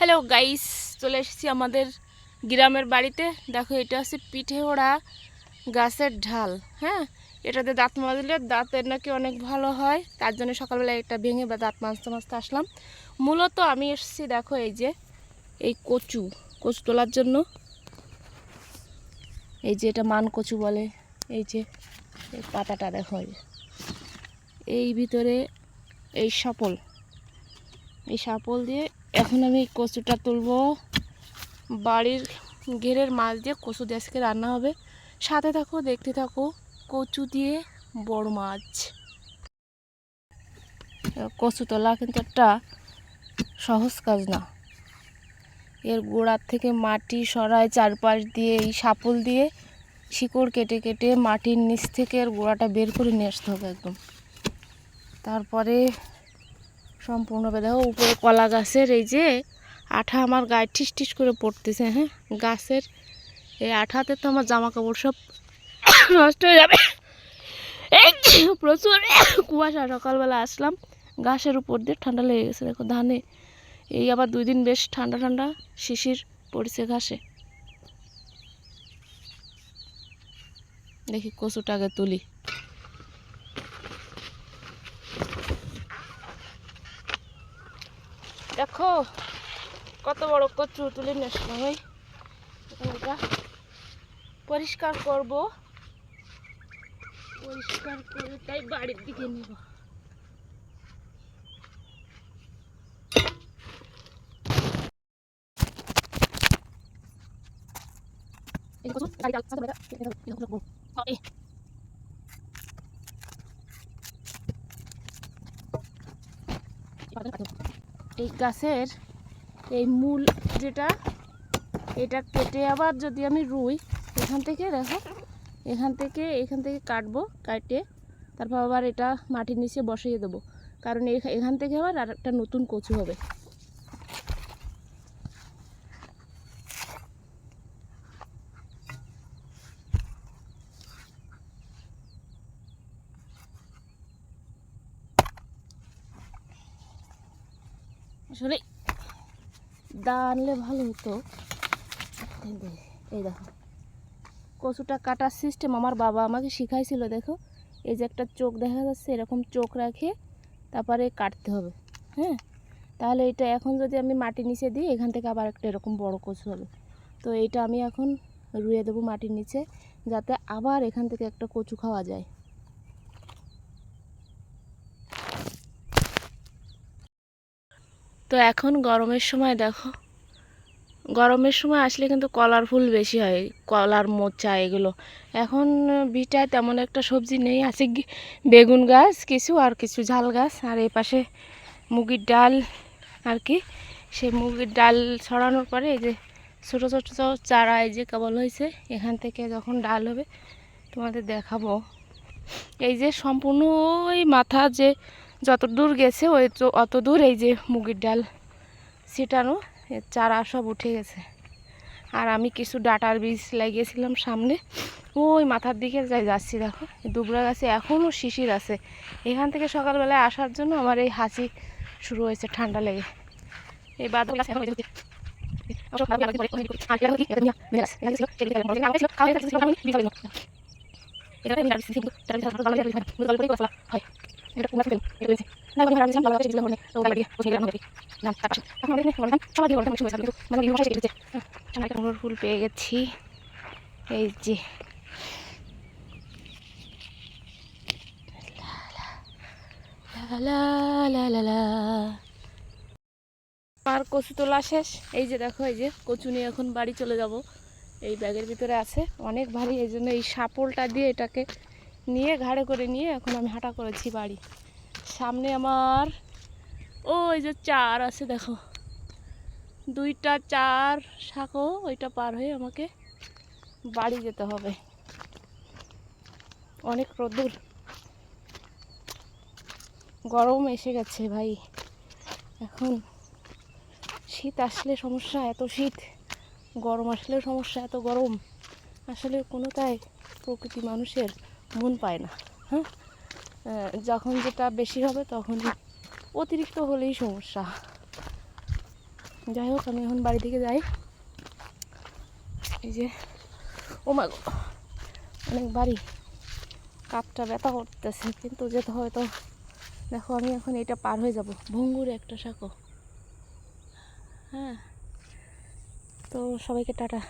Hello guys, চলে এসেছি আমাদের গ্রামের বাড়িতে। দেখো, এটা হচ্ছে পিঠে ওড়া গাছের ঢাল। হ্যাঁ, এটাতে দাঁত মাজলে দাঁতের নাকি অনেক ভালো হয়, তার জন্য সকালবেলা এটা ভেঙে বা দাঁত মাজতে মাজতে আসলাম। মূলত আমি এসেছি, দেখো এই যে এই কচু কচু তোলার জন্য। এই যে এটা মান কচু বলে। এই যে এই পাতাটা দেখো, এই ভিতরে এই সাপল দিয়ে এখন আমি কচুটা তুলবো। বাড়ির ঘেরের মাছ দিয়ে কচু দিয়ে আজকে রান্না হবে। সাথে থাকো, দেখতে থাকো। কচু দিয়ে বড় মাছ। কচু তোলা কিন্তু একটা সহজ কাজ না। এর গোড়ার থেকে মাটি সরায়, চারপাশ দিয়ে এই সাপল দিয়ে শিকড় কেটে কেটে মাটির নিচ থেকে এর গোড়াটা বের করে নিয়ে আসতে হবে একদম। তারপরে সম্পূর্ণ দেখো, উপরে কলা গাছের এই যে আঠা আমার গায়ে ঠিস ঠিস করে পড়তেছে। হ্যাঁ, গাছের এই আঠাতে তো আমার জামা কাপড় সব নষ্ট হয়ে যাবে। প্রচুর কুয়াশা। সকালবেলা আসলাম, গাছের উপর দিয়ে ঠান্ডা লেগে গেছে। দেখো ধানে এই আবার 2 দিন বেশ ঠান্ডা ঠান্ডা শিশির পড়েছে ঘাসে। দেখি কচুটাকে তুলি। দেখো কত বড় কচু তুলে নিয়ে আসলাম। এটা পরিষ্কার করব, পরিষ্কার করে তাই বাড়ির দিকে নিব। এই গাছের এই মূল যেটা, এটা কেটে আবার যদি আমি রুই, এখান থেকে দেখো, এখান থেকে কাটবো, কাটে তারপর আবার এটা মাটির নিচে বসিয়ে দেবো। কারণ এখান থেকে আবার আর একটা নতুন কচু হবে। আসলে দা আনলে ভালো হতো। এই দেখো, কচুটা কাটার সিস্টেম আমার বাবা আমাকে শিখাইছিল। দেখো, এই যে একটা চোখ দেখা যাচ্ছে, এরকম চোখ রাখে তারপরে কাটতে হবে। হ্যাঁ, তাহলে এটা এখন যদি আমি মাটির নিচে দিই, এখান থেকে আবার একটা এরকম বড় কচু হবে। তো এইটা আমি এখন রুয়ে দেবো মাটির নিচে, যাতে আবার এখান থেকে একটা কচু খাওয়া যায়। তো এখন গরমের সময় দেখো, গরমের সময় আসলে কিন্তু কলার ফুল বেশি হয়, কলার মোচা এগুলো। এখন ভিটায় তেমন একটা সবজি নেই, আছে বেগুন গাছ কিছু, আর কিছু ঝাল গাছ, আর এই পাশে মুগের ডাল আর কি। সেই মুগের ডাল ছড়ানোর পরে এই যে ছোটো ছোটো চারা এই যে কেবল হয়েছে, এখান থেকে যখন ডাল হবে তোমাদের দেখাবো। এই যে সম্পূর্ণ ওই মাথা যে যত দূর গেছে ওই অত দূর এই যে মুগের ডাল ছিটানো, চারা সব উঠে গেছে। আর আমি কিছু ডাটার বীজ লাগিয়েছিলাম সামনে, ওই মাথার দিকে যাচ্ছি। দেখো, দুবরা গাছে এখনও শিশির আছে। এখান থেকে সকালবেলায় আসার জন্য আমার এই হাঁচি শুরু হয়েছে ঠান্ডা লেগে। এই বাদল গাছ এখন ফুল পেয়ে গেছি। এই যে আর কচু তোলা শেষ। এই যে দেখো, এই যে কচু নিয়ে এখন বাড়ি চলে যাব। এই ব্যাগের ভিতরে আছে, অনেক ভারী, এই জন্য এই সাপলটা দিয়ে এটাকে নিয়ে ঘাড়ে করে নিয়ে এখন আমি হাঁটা করেছি বাড়ি। সামনে আমার ওই যে চার আছে, দেখো 2টা চার শাকো, ওইটা পার হয়ে আমাকে বাড়ি যেতে হবে। অনেক রোদ্দুর, গরম এসে গেছে ভাই। এখন শীত আসলে সমস্যা, এত শীত, গরম আসলেও সমস্যা, এত গরম। আসলে কোনোটাই প্রকৃতি মানুষের মন পায় না। হ্যাঁ, যখন যেটা বেশি হবে তখন অতিরিক্ত হলেই সমস্যা। যাই হোক, আমি এখন বাড়ি থেকে যাই। এই যে ও মা গো, অনেক বাড়ি, কাপটা ব্যথা করতেছে, কিন্তু যেতে হবে তো। দেখো আমি এখন এটা পার হয়ে যাব, ভঙ্গুর একটা সাঁকো। হ্যাঁ, তো সবাইকে টাটা।